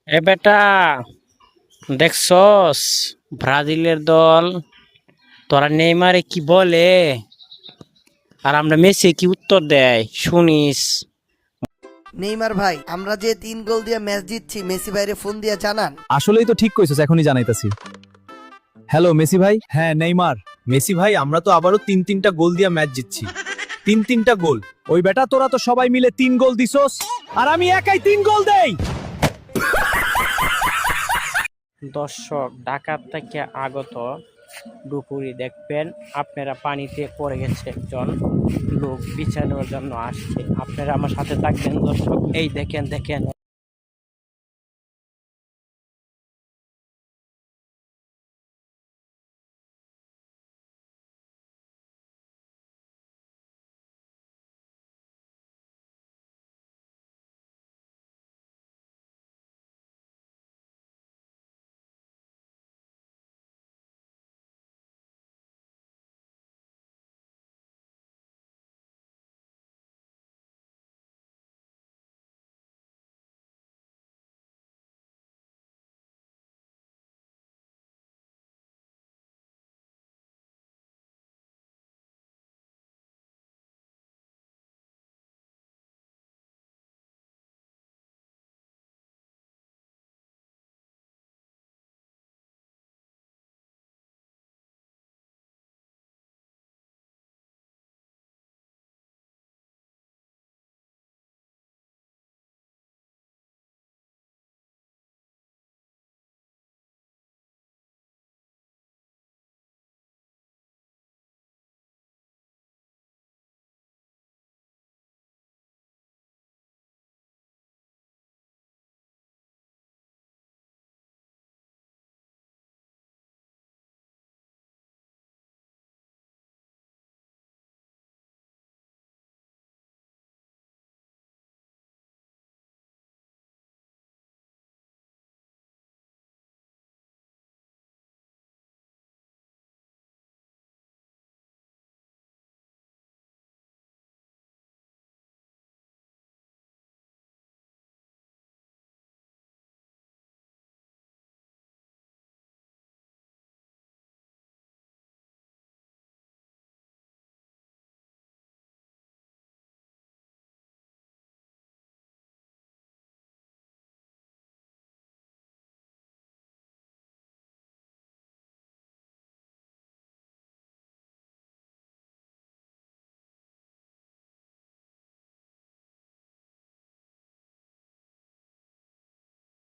এ বেটা, দেখছস ব্রাজিলের দল তোরা নেইমারে কি বলে আর আমরা মেসি কি উত্তর দেয় শুনিস? নেইমার ভাই, আমরা যে 3 গোল দিয়ে ম্যাচ জিতছি, মেসি ভাইরে ফোন দিয়ে জানান। আসলেই তো ঠিক কইছস, এখনই জানাইতাছি। হ্যালো মেসি ভাই। হ্যাঁ নেইমার। মেসি ভাই, আমরা তো আবারও 3-3টা গোল দিয়ে ম্যাচ জিতছি। 3-3টা গোল। ওই বেটা, তোরা তো সবাই মিলে 3 গোল দিছস আর আমি একাই 3 গোল দেই। দর্শক, ঢাকা থেকে আগত দুপুরি দেখবেন আপনারা পানিতে পড়ে গেছে একজন লোক, বিছানোর জন্য আসছে। আপনারা আমার সাথে থাকবেন দর্শক। এই দেখেন দেখেন